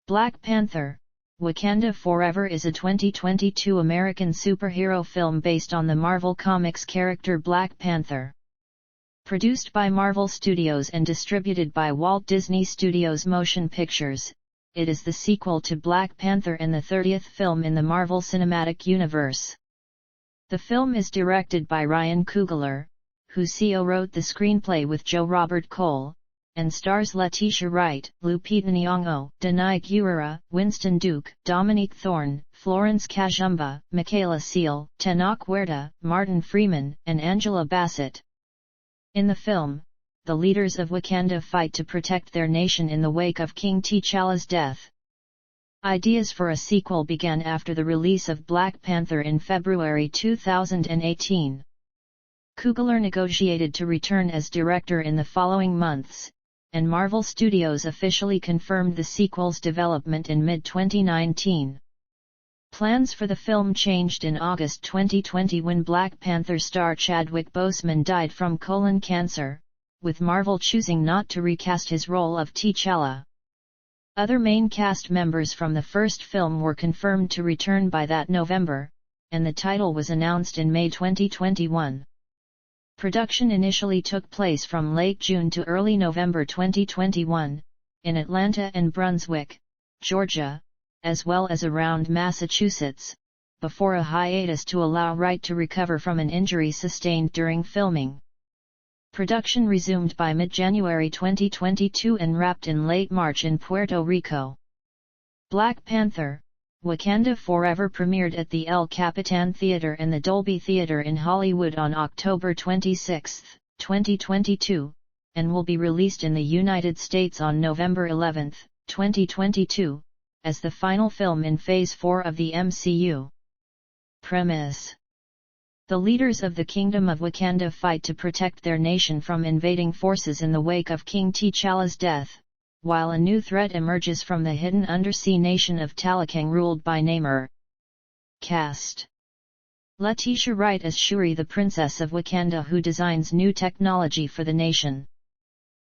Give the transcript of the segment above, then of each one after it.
Black Panther, Wakanda Forever is a 2022 American superhero film based on the Marvel Comics character Black Panther. Produced by Marvel Studios and distributed by Walt Disney Studios Motion Pictures, it is the sequel to Black Panther and the 30th film in the Marvel Cinematic Universe. The film is directed by Ryan Coogler, who co-wrote the screenplay with Joe Robert Cole, and stars Letitia Wright, Lupita Nyong'o, Danai Gurira, Winston Duke, Dominique Thorne, Florence Kazumba, Michaela Seal, Tenoch Huerta, Martin Freeman, and Angela Bassett. In the film, the leaders of Wakanda fight to protect their nation in the wake of King T'Challa's death. Ideas for a sequel began after the release of Black Panther in February 2018. Coogler negotiated to return as director in the following months, and Marvel Studios officially confirmed the sequel's development in mid-2019. Plans for the film changed in August 2020 when Black Panther star Chadwick Boseman died from colon cancer, with Marvel choosing not to recast his role of T'Challa. Other main cast members from the first film were confirmed to return by that November, and the title was announced in May 2021. Production initially took place from late June to early November 2021, in Atlanta and Brunswick, Georgia, as well as around Massachusetts, before a hiatus to allow Wright to recover from an injury sustained during filming. Production resumed by mid-January 2022 and wrapped in late March in Puerto Rico. Black Panther, Wakanda Forever premiered at the El Capitan Theater and the Dolby Theater in Hollywood on October 26, 2022, and will be released in the United States on November 11, 2022, as the final film in Phase 4 of the MCU. Premise: the leaders of the Kingdom of Wakanda fight to protect their nation from invading forces in the wake of King T'Challa's death, while a new threat emerges from the hidden undersea nation of Talakang ruled by Namor. Cast: Letitia Wright as Shuri, the Princess of Wakanda who designs new technology for the nation.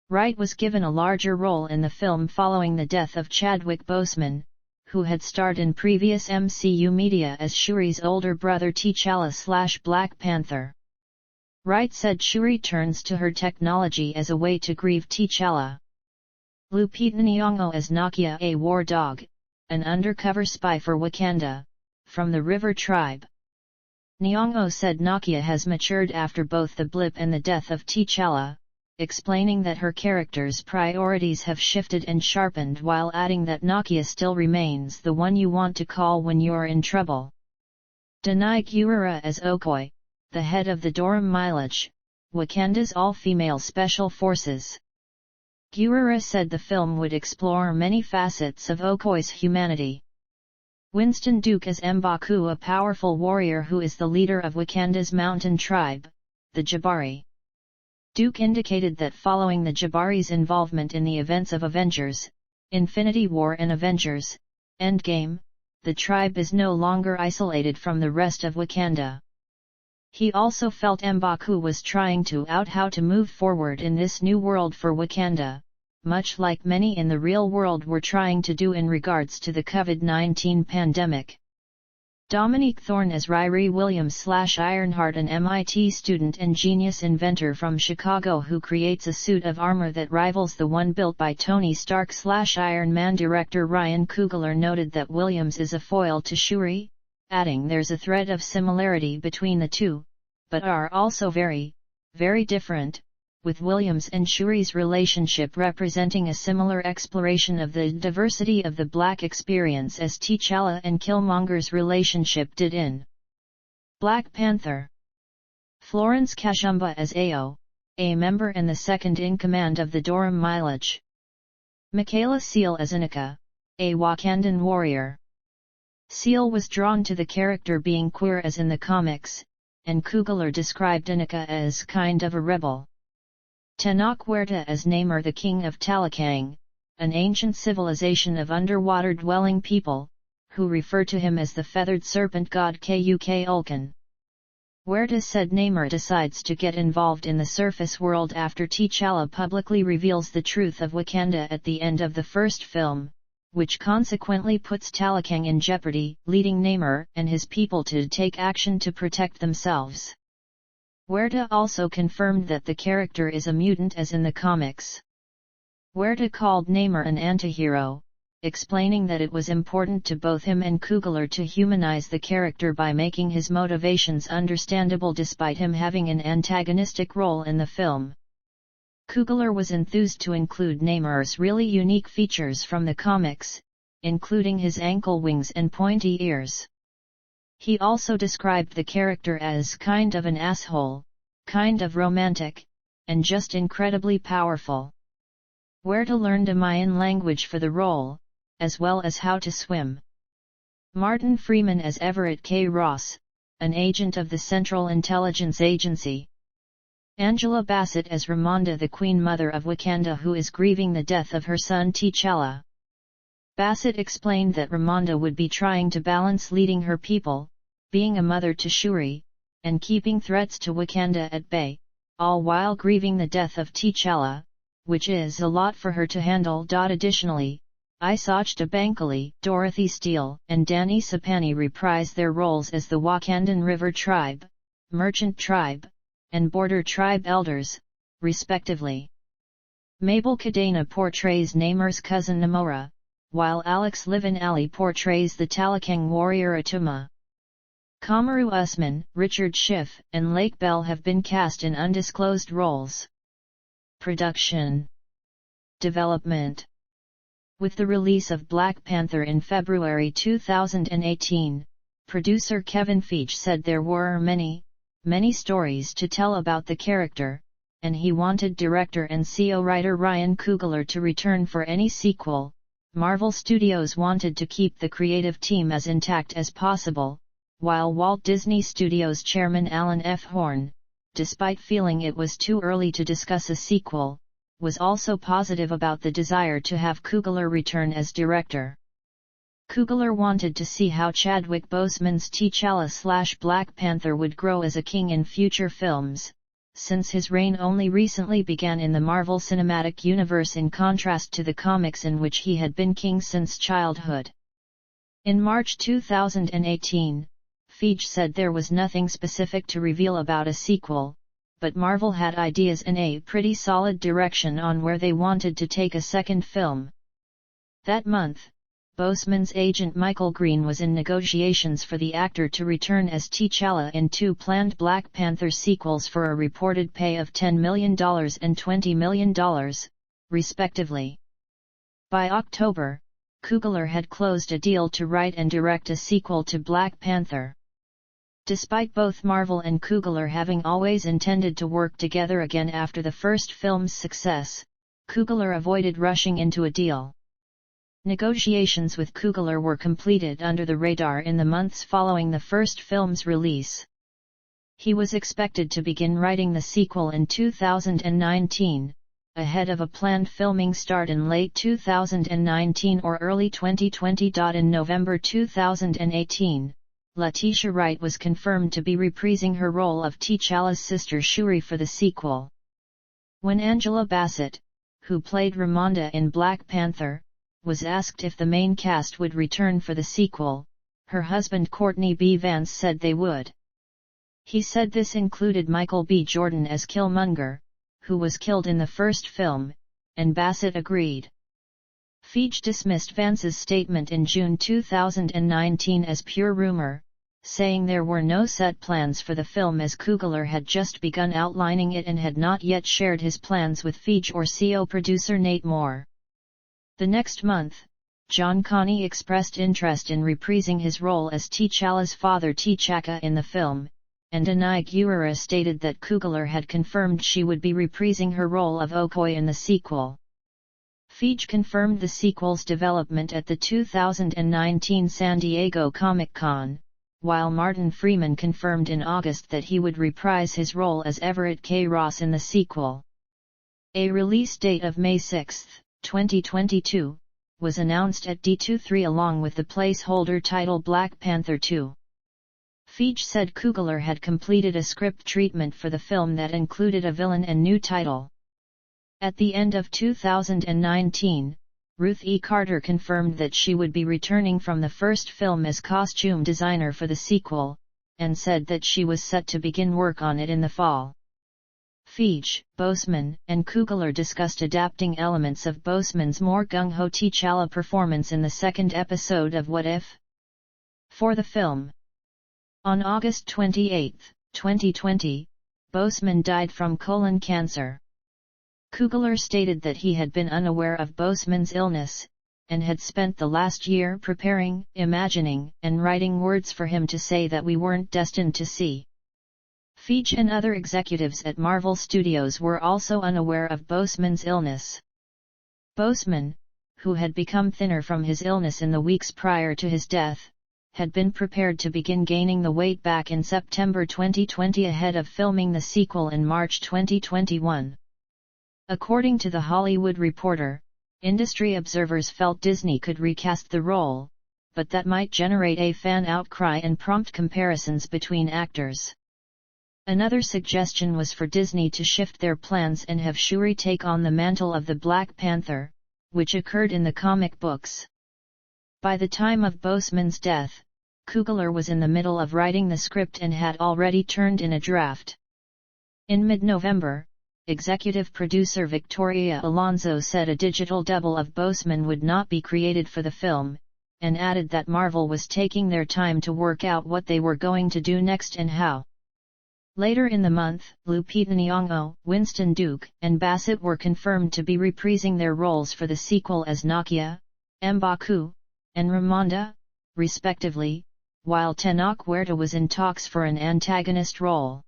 Wright was given a larger role in the film following the death of Chadwick Boseman, who had starred in previous MCU media as Shuri's older brother T'Challa/Black Panther. Wright said Shuri turns to her technology as a way to grieve T'Challa. Lupita Nyong'o as Nakia, a war dog, an undercover spy for Wakanda, from the River Tribe. Nyong'o said Nakia has matured after both the blip and the death of T'Challa, explaining that her character's priorities have shifted and sharpened, while adding that Nakia still remains the one you want to call when you're in trouble. Danai Gurira as Okoye, the head of the Durham Mileage, Wakanda's all-female special forces. Gurira said the film would explore many facets of Okoye's humanity. Winston Duke as M'Baku, a powerful warrior who is the leader of Wakanda's mountain tribe, the Jabari. Duke indicated that following the Jabari's involvement in the events of Avengers, Infinity War and Avengers, Endgame, the tribe is no longer isolated from the rest of Wakanda. He also felt M'Baku was trying to out how to move forward in this new world for Wakanda, much like many in the real world were trying to do in regards to the COVID-19 pandemic. Dominique Thorne as Riri Williams/Ironheart, an MIT student and genius inventor from Chicago who creates a suit of armor that rivals the one built by Tony Stark/Iron Man. Director Ryan Coogler noted that Williams is a foil to Shuri, adding there's a thread of similarity between the two, but are also very, very different, with Williams and Shuri's relationship representing a similar exploration of the diversity of the Black experience as T'Challa and Killmonger's relationship did in Black Panther. Florence Kazumba as Ao, a member and the second-in-command of the Durham Mileage. Michaela Seal as Aneka, a Wakandan warrior. Seal was drawn to the character being queer as in the comics, and Coogler described Aneka as kind of a rebel. Tenoch Huerta as Namor, the king of Talakang, an ancient civilization of underwater dwelling people, who refer to him as the feathered serpent god Kuk Ulkan. Huerta said Namor decides to get involved in the surface world after T'Challa publicly reveals the truth of Wakanda at the end of the first film, which consequently puts Talakang in jeopardy, leading Namor and his people to take action to protect themselves. Huerta also confirmed that the character is a mutant as in the comics. Huerta called Namor an antihero, explaining that it was important to both him and Coogler to humanize the character by making his motivations understandable despite him having an antagonistic role in the film. Coogler was enthused to include Namor's really unique features from the comics, including his ankle wings and pointy ears. He also described the character as kind of an asshole, kind of romantic, and just incredibly powerful. Huerta learned a Mayan language for the role, as well as how to swim. Martin Freeman as Everett K. Ross, an agent of the Central Intelligence Agency. Angela Bassett as Ramonda, the Queen Mother of Wakanda who is grieving the death of her son T'Challa. Bassett explained that Ramonda would be trying to balance leading her people, being a mother to Shuri, and keeping threats to Wakanda at bay, all while grieving the death of T'Challa, which is a lot for her to handle. Additionally, Isachta Bankole, Dorothy Steele, and Danny Sapani reprise their roles as the Wakandan River Tribe, Merchant Tribe, and Border Tribe elders, respectively. Mabel Cadena portrays Namor's cousin Namora, while Alex Livin Ali portrays the Talakang warrior Atuma. Kamaru Usman, Richard Schiff, and Lake Bell have been cast in undisclosed roles. Production. Development. With the release of Black Panther in February 2018, producer Kevin Feige said there were many stories to tell about the character, and he wanted director and co-writer Ryan Coogler to return for any sequel. Marvel Studios wanted to keep the creative team as intact as possible, while Walt Disney Studios chairman Alan F. Horn, despite feeling it was too early to discuss a sequel, was also positive about the desire to have Coogler return as director. Coogler wanted to see how Chadwick Boseman's T'Challa/Black Panther would grow as a king in future films, since his reign only recently began in the Marvel Cinematic Universe in contrast to the comics in which he had been king since childhood. In March 2018, Feige said there was nothing specific to reveal about a sequel, but Marvel had ideas and a pretty solid direction on where they wanted to take a second film. That month, Boseman's agent Michael Green was in negotiations for the actor to return as T'Challa in two planned Black Panther sequels for a reported pay of $10 million and $20 million, respectively. By October, Coogler had closed a deal to write and direct a sequel to Black Panther. Despite both Marvel and Coogler having always intended to work together again after the first film's success, Coogler avoided rushing into a deal. Negotiations with Coogler were completed under the radar in the months following the first film's release. He was expected to begin writing the sequel in 2019, ahead of a planned filming start in late 2019 or early 2020. In November 2018, Letitia Wright was confirmed to be reprising her role of T'Challa's sister Shuri for the sequel. When Angela Bassett, who played Ramonda in Black Panther, was asked if the main cast would return for the sequel, her husband Courtney B. Vance said they would. He said this included Michael B. Jordan as Killmonger, who was killed in the first film, and Bassett agreed. Feige dismissed Vance's statement in June 2019 as pure rumor, saying there were no set plans for the film as Coogler had just begun outlining it and had not yet shared his plans with Feige or CO producer Nate Moore. The next month, John Kani expressed interest in reprising his role as T'Challa's father T'Chaka in the film, and Danai Gurira stated that Coogler had confirmed she would be reprising her role of Okoye in the sequel. Feige confirmed the sequel's development at the 2019 San Diego Comic-Con, while Martin Freeman confirmed in August that he would reprise his role as Everett K. Ross in the sequel. A release date of May 6, 2022, was announced at D23 along with the placeholder title Black Panther 2. Feige said Coogler had completed a script treatment for the film that included a villain and new title. At the end of 2019, Ruth E. Carter confirmed that she would be returning from the first film as costume designer for the sequel, and said that she was set to begin work on it in the fall. Feige, Boseman, and Coogler discussed adapting elements of Boseman's more gung-ho T'Challa performance in the second episode of What If? For the film. On August 28, 2020, Boseman died from colon cancer. Coogler stated that he had been unaware of Boseman's illness, and had spent the last year preparing, imagining, and writing words for him to say that we weren't destined to see. Feige and other executives at Marvel Studios were also unaware of Boseman's illness. Boseman, who had become thinner from his illness in the weeks prior to his death, had been prepared to begin gaining the weight back in September 2020 ahead of filming the sequel in March 2021. According to The Hollywood Reporter, industry observers felt Disney could recast the role, but that might generate a fan outcry and prompt comparisons between actors. Another suggestion was for Disney to shift their plans and have Shuri take on the mantle of the Black Panther, which occurred in the comic books. By the time of Boseman's death, Coogler was in the middle of writing the script and had already turned in a draft. In mid-November, executive producer Victoria Alonso said a digital double of Boseman would not be created for the film, and added that Marvel was taking their time to work out what they were going to do next and how. Later in the month, Lupita Nyong'o, Winston Duke, and Bassett were confirmed to be reprising their roles for the sequel as Nakia, M'Baku, and Ramonda, respectively, while Tenoch Huerta was in talks for an antagonist role.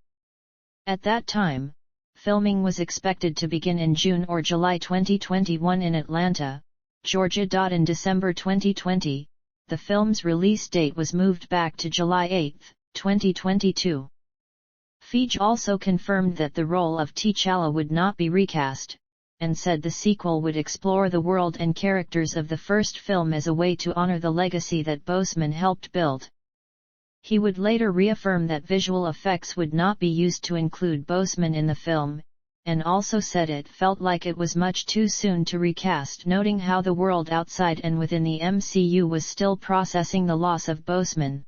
At that time, filming was expected to begin in June or July 2021 in Atlanta, Georgia. In December 2020, the film's release date was moved back to July 8, 2022. Feige also confirmed that the role of T'Challa would not be recast, and said the sequel would explore the world and characters of the first film as a way to honor the legacy that Boseman helped build. He would later reaffirm that visual effects would not be used to include Boseman in the film, and also said it felt like it was much too soon to recast, noting how the world outside and within the MCU was still processing the loss of Boseman.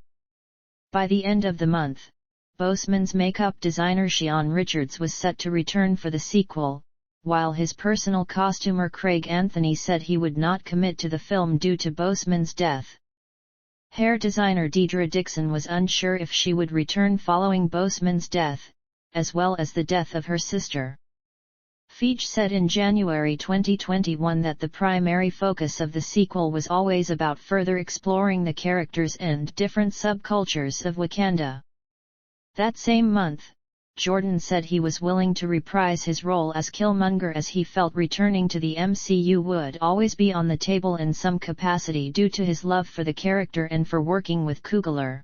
By the end of the month, Boseman's makeup designer Sean Richards was set to return for the sequel, while his personal costumer Craig Anthony said he would not commit to the film due to Boseman's death. Hair designer Deidre Dixon was unsure if she would return following Boseman's death, as well as the death of her sister. Feige said in January 2021 that the primary focus of the sequel was always about further exploring the characters and different subcultures of Wakanda. That same month, Jordan said he was willing to reprise his role as Killmonger as he felt returning to the MCU would always be on the table in some capacity due to his love for the character and for working with Coogler.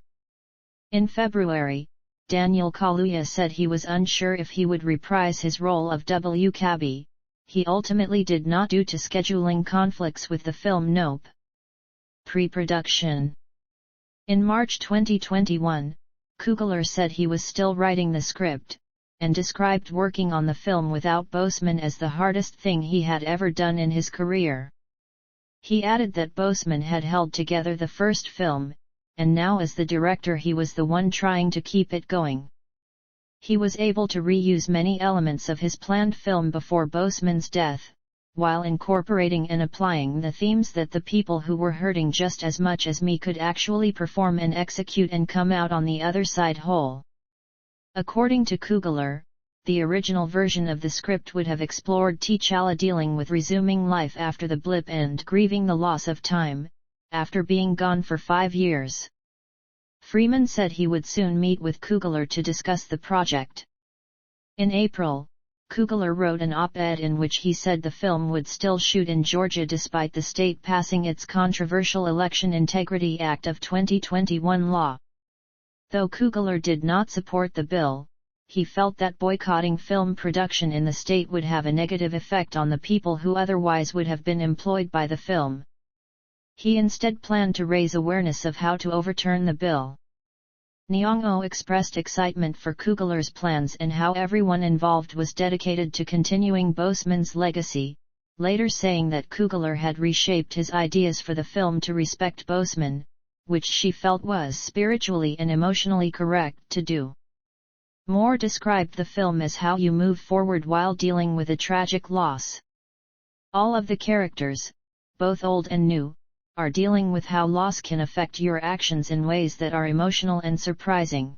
In February, Daniel Kaluuya said he was unsure if he would reprise his role of W'Kabi. He ultimately did not due to scheduling conflicts with the film Nope. Pre-production. In March 2021, Coogler said he was still writing the script, and described working on the film without Boseman as the hardest thing he had ever done in his career. He added that Boseman had held together the first film, and now as the director he was the one trying to keep it going. He was able to reuse many elements of his planned film before Boseman's death, while incorporating and applying the themes that the people who were hurting just as much as me could actually perform and execute and come out on the other side whole. According to Coogler, the original version of the script would have explored T'Challa dealing with resuming life after the blip and grieving the loss of time, after being gone for 5 years. Freeman said he would soon meet with Coogler to discuss the project. In April, Coogler wrote an op-ed in which he said the film would still shoot in Georgia despite the state passing its controversial Election Integrity Act of 2021 law. Though Coogler did not support the bill, he felt that boycotting film production in the state would have a negative effect on the people who otherwise would have been employed by the film. He instead planned to raise awareness of how to overturn the bill. Nyong'o expressed excitement for Coogler's plans and how everyone involved was dedicated to continuing Boseman's legacy, later saying that Coogler had reshaped his ideas for the film to respect Boseman, which she felt was spiritually and emotionally correct to do. Moore described the film as how you move forward while dealing with a tragic loss. All of the characters, both old and new, are dealing with how loss can affect your actions in ways that are emotional and surprising.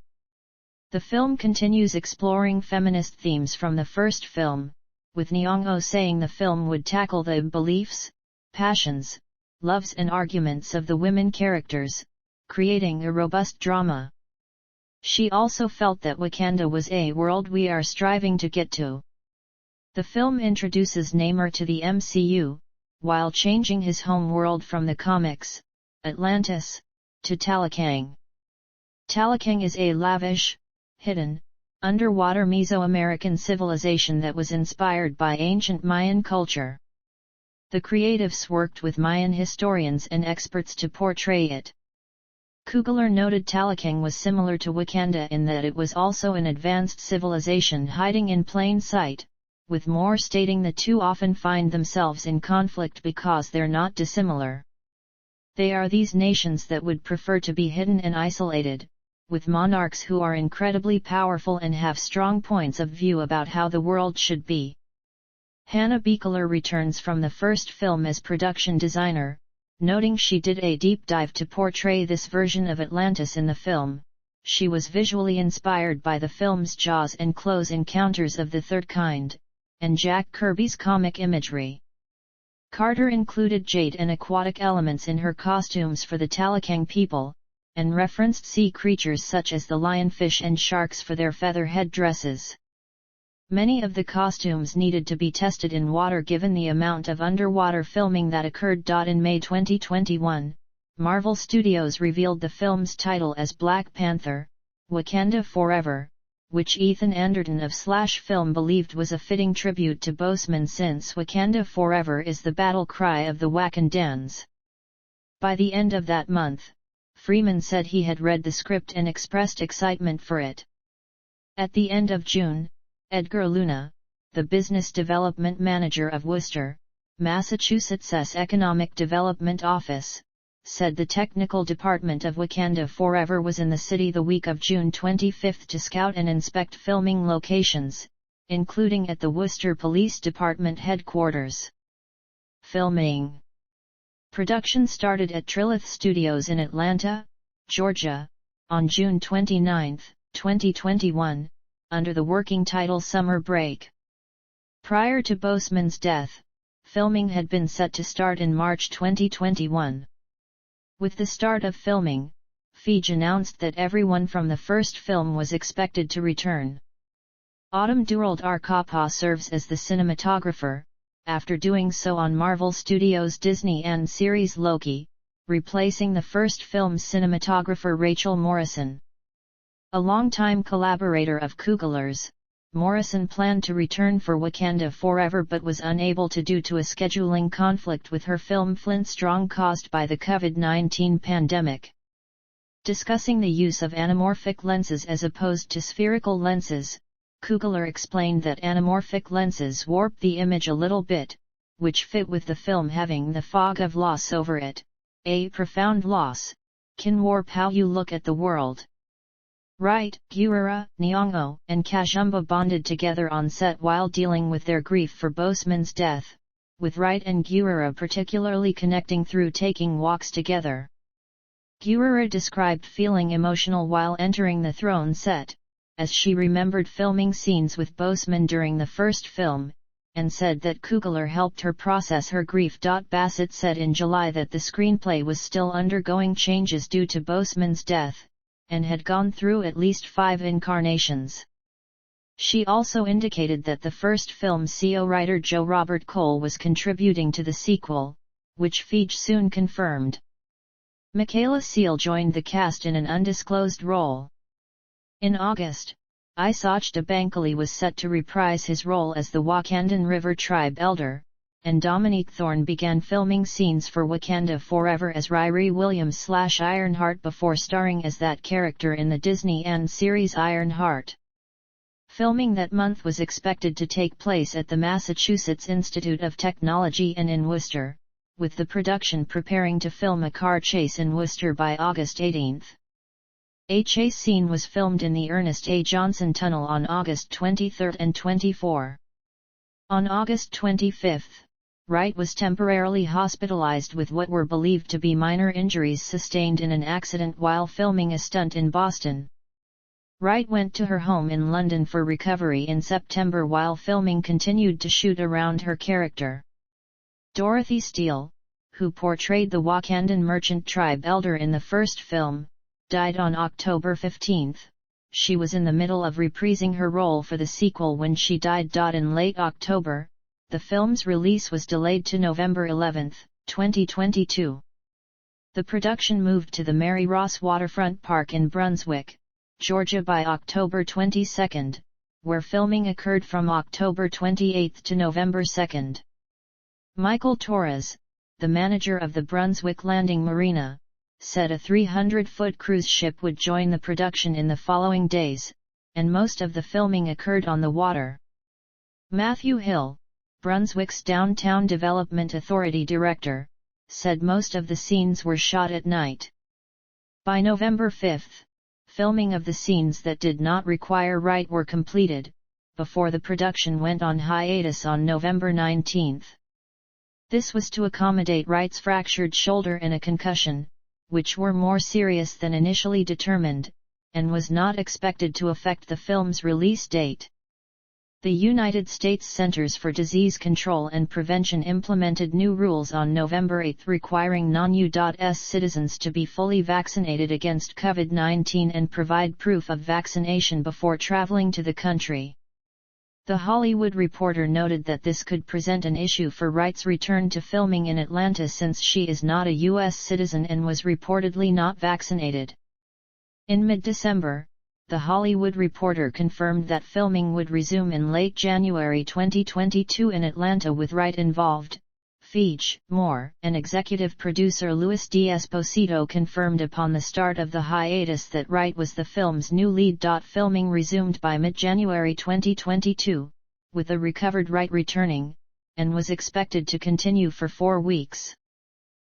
The film continues exploring feminist themes from the first film, with Nyong'o saying the film would tackle the beliefs, passions, loves and arguments of the women characters, creating a robust drama. She also felt that Wakanda was a world we are striving to get to. The film introduces Namor to the MCU, while changing his home world from the comics, Atlantis, to Talakang. Talakang is a lavish, hidden, underwater Mesoamerican civilization that was inspired by ancient Mayan culture. The creatives worked with Mayan historians and experts to portray it. Coogler noted Talakang was similar to Wakanda in that it was also an advanced civilization hiding in plain sight, with Moore stating the two often find themselves in conflict because they're not dissimilar. They are these nations that would prefer to be hidden and isolated, with monarchs who are incredibly powerful and have strong points of view about how the world should be. Hannah Beachler returns from the first film as production designer, noting she did a deep dive to portray this version of Atlantis in the film. She was visually inspired by the film's Jaws and Close Encounters of the Third Kind, and Jack Kirby's comic imagery. Carter included jade and aquatic elements in her costumes for the Talakang people, and referenced sea creatures such as the lionfish and sharks for their feather head dresses. Many of the costumes needed to be tested in water given the amount of underwater filming that occurred. In May 2021, Marvel Studios revealed the film's title as Black Panther, Wakanda Forever, which Ethan Anderton of Slash Film believed was a fitting tribute to Boseman since Wakanda Forever is the battle cry of the Wakandans. By the end of that month, Freeman said he had read the script and expressed excitement for it. At the end of June, Edgar Luna, the business development manager of Worcester, Massachusetts' Economic Development Office, said the technical department of Wakanda Forever was in the city the week of June 25 to scout and inspect filming locations, including at the Worcester Police Department headquarters. Filming. Production started at Trilith Studios in Atlanta, Georgia, on June 29, 2021, under the working title Summer Break. Prior to Boseman's death, filming had been set to start in March 2021. With the start of filming, Feige announced that everyone from the first film was expected to return. Autumn Durald Arkapa serves as the cinematographer, after doing so on Marvel Studios' Disney and series Loki, replacing the first film's cinematographer Rachel Morrison. A longtime collaborator of Coogler's, Morrison planned to return for Wakanda Forever but was unable to due to a scheduling conflict with her film Flint Strong caused by the COVID-19 pandemic. Discussing the use of anamorphic lenses as opposed to spherical lenses, Coogler explained that anamorphic lenses warp the image a little bit, which fit with the film having the fog of loss over it. A profound loss can warp how you look at the world. Wright, Guerrera, Nyong'o, and Kajumba bonded together on set while dealing with their grief for Boseman's death, with Wright and Guerrera particularly connecting through taking walks together. Guerrera described feeling emotional while entering the throne set, as she remembered filming scenes with Boseman during the first film, and said that Coogler helped her process her grief. Bassett said in July that the screenplay was still undergoing changes due to Boseman's death, and had gone through at least 5 incarnations. She also indicated that the first film's co-writer Joe Robert Cole was contributing to the sequel, which Feige soon confirmed. Michaela Seal joined the cast in an undisclosed role. In August, Isachta Bankole was set to reprise his role as the Wakandan River Tribe elder, and Dominique Thorne began filming scenes for Wakanda Forever as Riri Williams/Ironheart before starring as that character in the Disney and series Ironheart. Filming that month was expected to take place at the Massachusetts Institute of Technology and in Worcester, with the production preparing to film a car chase in Worcester by August 18. A chase scene was filmed in the Ernest A. Johnson Tunnel on August 23 and 24. On August 25, Wright was temporarily hospitalized with what were believed to be minor injuries sustained in an accident while filming a stunt in Boston. Wright went to her home in London for recovery in September while filming continued to shoot around her character. Dorothy Steele, who portrayed the Wakandan merchant tribe elder in the first film, died on October 15. She was in the middle of reprising her role for the sequel when she died. In late October, the film's release was delayed to November 11, 2022. The production moved to the Mary Ross Waterfront Park in Brunswick, Georgia by October 22, where filming occurred from October 28 to November 2. Michael Torres, the manager of the Brunswick Landing Marina, said a 300-foot cruise ship would join the production in the following days, and most of the filming occurred on the water. Matthew Hill, Brunswick's Downtown Development Authority director, said most of the scenes were shot at night. By November 5, filming of the scenes that did not require Wright were completed, before the production went on hiatus on November 19. This was to accommodate Wright's fractured shoulder and a concussion, which were more serious than initially determined, and was not expected to affect the film's release date. The United States Centers for Disease Control and Prevention implemented new rules on November 8 requiring non-U.S. citizens to be fully vaccinated against COVID-19 and provide proof of vaccination before traveling to the country. The Hollywood Reporter noted that this could present an issue for Wright's return to filming in Atlanta since she is not a U.S. citizen and was reportedly not vaccinated. In mid-December, The Hollywood Reporter confirmed that filming would resume in late January 2022 in Atlanta with Wright involved. Feige, Moore, and executive producer Louis D'Esposito confirmed upon the start of the hiatus that Wright was the film's new lead. Filming resumed by mid-January 2022, with a recovered Wright returning, and was expected to continue for 4 weeks.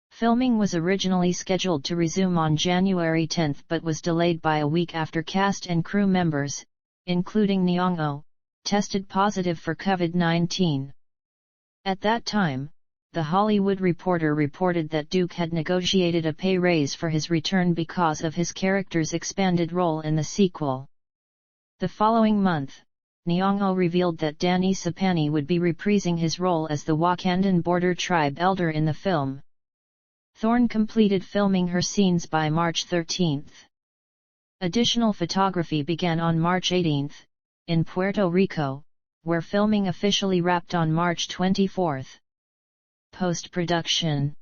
Filming was originally scheduled to resume on January 10 but was delayed by a week after cast and crew members, including Nyong'o, tested positive for COVID-19. At that time, The Hollywood Reporter reported that Duke had negotiated a pay raise for his return because of his character's expanded role in the sequel. The following month, Nyong'o revealed that Danny Sapani would be reprising his role as the Wakandan border tribe elder in the film. Thorne completed filming her scenes by March 13. Additional photography began on March 18, in Puerto Rico, where filming officially wrapped on March 24. Post-production.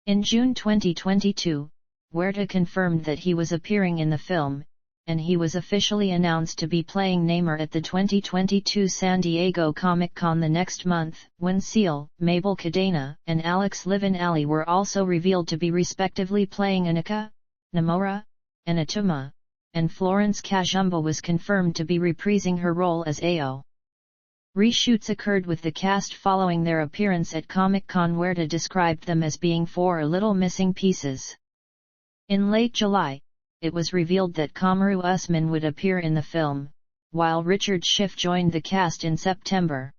In June 2022, Huerta confirmed that he was appearing in the film, and he was officially announced to be playing Namor at the 2022 San Diego Comic-Con the next month, when Seal, Mabel Cadena, and Alex Livin Ali were also revealed to be respectively playing Annika, Namora, and Atuma, and Florence Kajumba was confirmed to be reprising her role as Ao. Reshoots occurred with the cast following their appearance at Comic-Con. Huerta described them as being 4 little missing pieces. In late July, it was revealed that Kamaru Usman would appear in the film, while Richard Schiff joined the cast in September.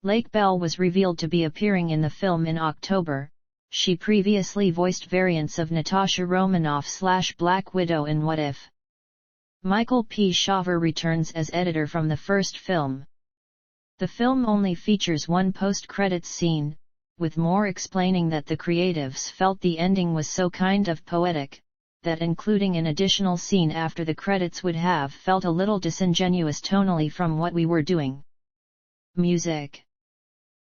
Lake Bell was revealed to be appearing in the film in October. She previously voiced variants of Natasha Romanoff / Black Widow in What If. Michael P. Shaver returns as editor from the first film. The film only features one post-credits scene, with Moore explaining that the creatives felt the ending was so kind of poetic, that including an additional scene after the credits would have felt a little disingenuous tonally from what we were doing. Music.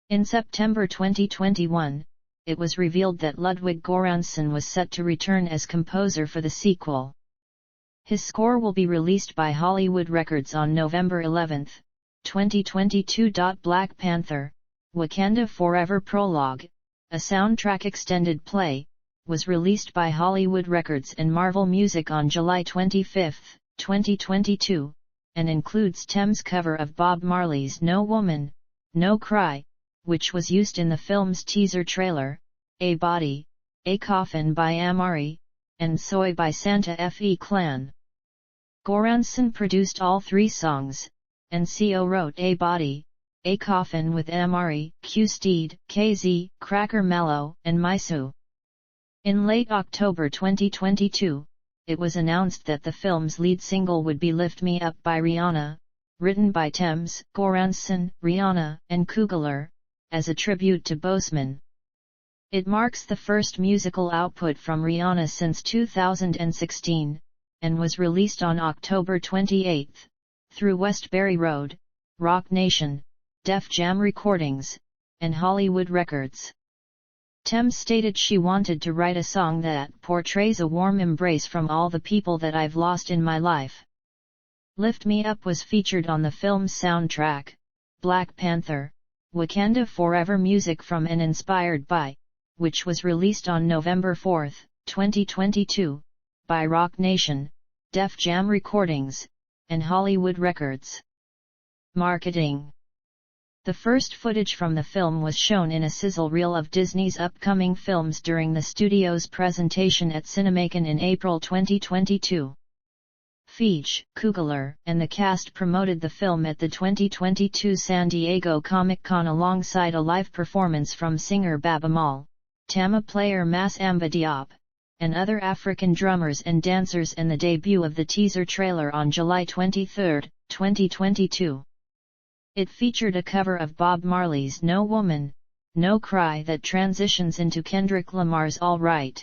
In September 2021, it was revealed that Ludwig Göransson was set to return as composer for the sequel. His score will be released by Hollywood Records on November 11, 2022. Black Panther, Wakanda Forever Prologue, a soundtrack extended play, was released by Hollywood Records and Marvel Music on July 25, 2022, and includes Thames' cover of Bob Marley's No Woman, No Cry, which was used in the film's teaser trailer, A Body, A Coffin by Amari, and Soy by Santa Fe Clan. Goranson produced all 3 songs, and CO wrote A Body, A Coffin with Amari, Q Steed, KZ, Cracker Mellow, and Maisu. In late October 2022, it was announced that the film's lead single would be Lift Me Up by Rihanna, written by Thames, Goranson, Rihanna, and Kugler, as a tribute to Boseman. It marks the first musical output from Rihanna since 2016, and was released on October 28, through Westbury Road, Rock Nation, Def Jam Recordings, and Hollywood Records. Thames stated she wanted to write a song that portrays a warm embrace from all the people that I've lost in my life. Lift Me Up was featured on the film's soundtrack, Black Panther, Wakanda Forever, music from and inspired by, which was released on November 4, 2022, by Rock Nation, Def Jam Recordings, and Hollywood Records. Marketing. The first footage from the film was shown in a sizzle reel of Disney's upcoming films during the studio's presentation at Cinemacon in April 2022. Feige, Kugler, and the cast promoted the film at the 2022 San Diego Comic-Con alongside a live performance from singer Baba Maal, Tama player Mass Amba Diop, and other African drummers and dancers, and the debut of the teaser trailer on July 23, 2022. It featured a cover of Bob Marley's No Woman, No Cry that transitions into Kendrick Lamar's All Right.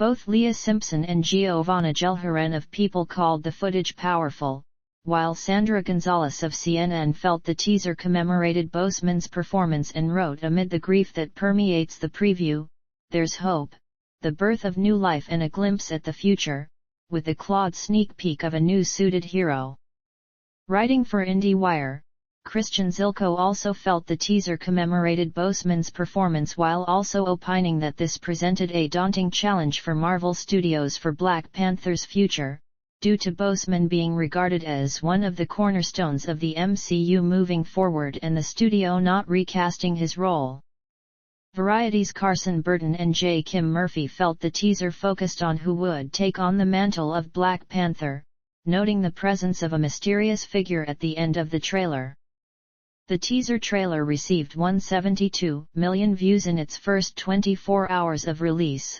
Both Leah Simpson and Giovanna Gelharen of People called the footage powerful, while Sandra Gonzalez of CNN felt the teaser commemorated Boseman's performance and wrote, amid the grief that permeates the preview, there's hope, the birth of new life and a glimpse at the future, with a clawed sneak peek of a new suited hero. Writing for IndieWire, Christian Zilko also felt the teaser commemorated Boseman's performance, while also opining that this presented a daunting challenge for Marvel Studios for Black Panther's future, due to Boseman being regarded as one of the cornerstones of the MCU moving forward and the studio not recasting his role. Variety's Carson Burton and J. Kim Murphy felt the teaser focused on who would take on the mantle of Black Panther, noting the presence of a mysterious figure at the end of the trailer. The teaser trailer received 172 million views in its first 24 hours of release.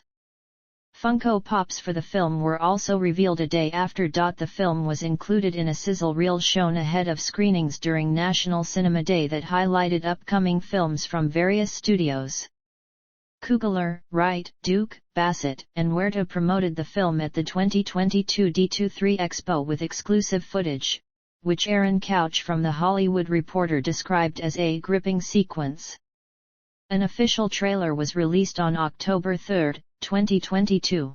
Funko Pops for the film were also revealed a day after. The film was included in a sizzle reel shown ahead of screenings during National Cinema Day that highlighted upcoming films from various studios. Kugler, Wright, Duke, Bassett, and Huerta promoted the film at the 2022 D23 Expo with exclusive footage, which Aaron Couch from The Hollywood Reporter described as a gripping sequence. An official trailer was released on October 3, 2022.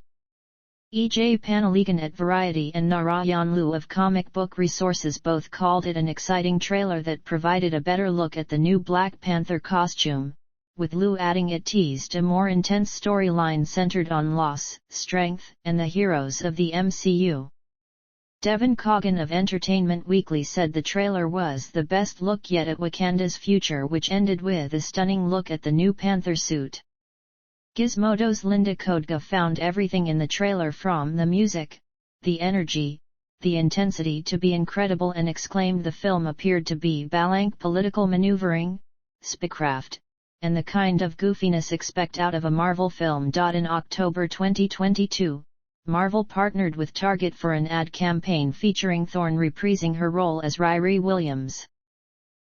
E.J. Panaligan at Variety and Narayan Liu of Comic Book Resources both called it an exciting trailer that provided a better look at the new Black Panther costume, with Liu adding it teased a more intense storyline centered on loss, strength, and the heroes of the MCU. Devin Coggan of Entertainment Weekly said the trailer was the best look yet at Wakanda's future, which ended with a stunning look at the new Panther suit. Gizmodo's Linda Kodga found everything in the trailer, from the music, the energy, the intensity, to be incredible, and exclaimed the film appeared to be blank political maneuvering, spycraft, and the kind of goofiness expect out of a Marvel film. In October 2022, Marvel partnered with Target for an ad campaign featuring Thorne reprising her role as Riri Williams.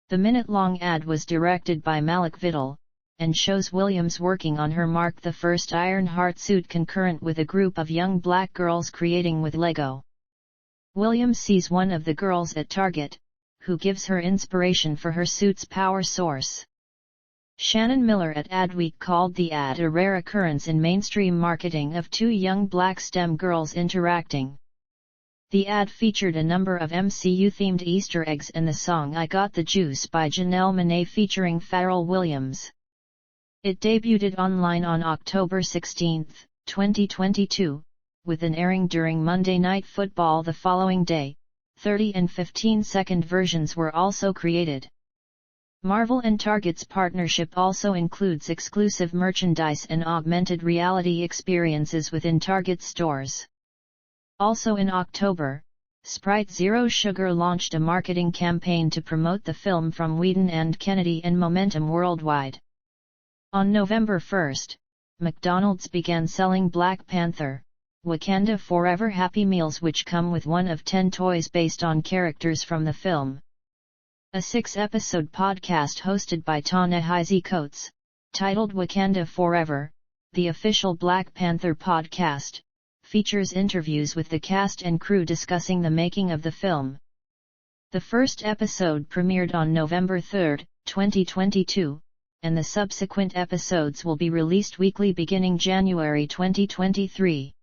The minute-long ad was directed by Malik Vidal, and shows Williams working on her Mark I Ironheart suit concurrent with a group of young black girls creating with Lego. Williams sees one of the girls at Target, who gives her inspiration for her suit's power source. Shannon Miller at Adweek called the ad a rare occurrence in mainstream marketing of two young black STEM girls interacting. The ad featured a number of MCU-themed Easter eggs and the song I Got the Juice by Janelle Monáe featuring Pharrell Williams. It debuted online on October 16, 2022, with an airing during Monday Night Football the following day, 30 and 15-second versions were also created. Marvel and Target's partnership also includes exclusive merchandise and augmented reality experiences within Target stores. Also in October, Sprite Zero Sugar launched a marketing campaign to promote the film from Whedon and Kennedy and Momentum worldwide. On November 1, McDonald's began selling Black Panther, Wakanda Forever Happy Meals, which come with one of 10 toys based on characters from the film. A 6-episode podcast hosted by Ta-Nehisi Coates, titled Wakanda Forever, the official Black Panther podcast, features interviews with the cast and crew discussing the making of the film. The first episode premiered on November 3, 2022, and the subsequent episodes will be released weekly beginning January 2023.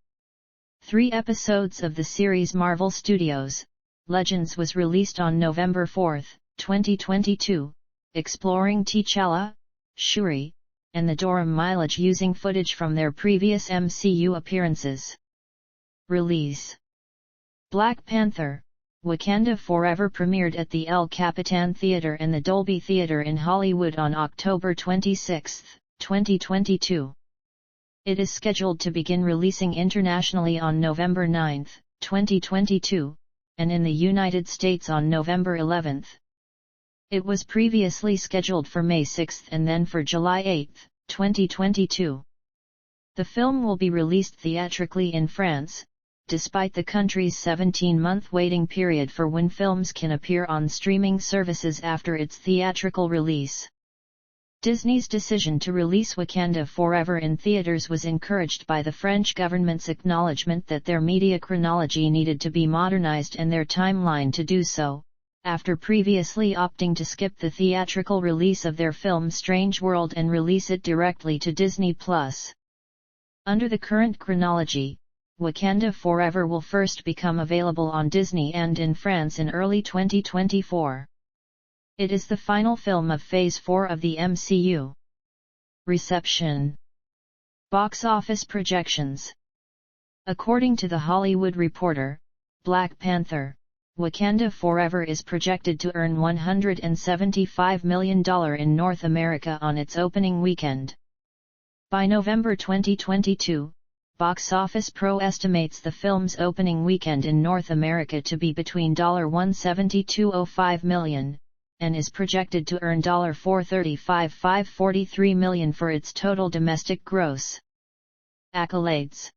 3 episodes of the series Marvel Studios' Legends was released on November 4, 2022, exploring T'Challa, Shuri, and the Dora Milaje using footage from their previous MCU appearances. Release: Black Panther, Wakanda Forever premiered at the El Capitan Theater and the Dolby Theater in Hollywood on October 26, 2022. It is scheduled to begin releasing internationally on November 9, 2022, and in the United States on November 11. It was previously scheduled for May 6 and then for July 8, 2022. The film will be released theatrically in France, despite the country's 17-month waiting period for when films can appear on streaming services after its theatrical release. Disney's decision to release Wakanda Forever in theaters was encouraged by the French government's acknowledgement that their media chronology needed to be modernized and their timeline to do so, after previously opting to skip the theatrical release of their film Strange World and release it directly to Disney+. Under the current chronology, Wakanda Forever will first become available on Disney and in France in early 2024. It is the final film of Phase 4 of the MCU. Reception. Box office projections. According to The Hollywood Reporter, Black Panther, Wakanda Forever is projected to earn $175 million in North America on its opening weekend. By November 2022, Box Office Pro estimates the film's opening weekend in North America to be between $172.05 million, and is projected to earn $435.543 million for its total domestic gross. Accolades.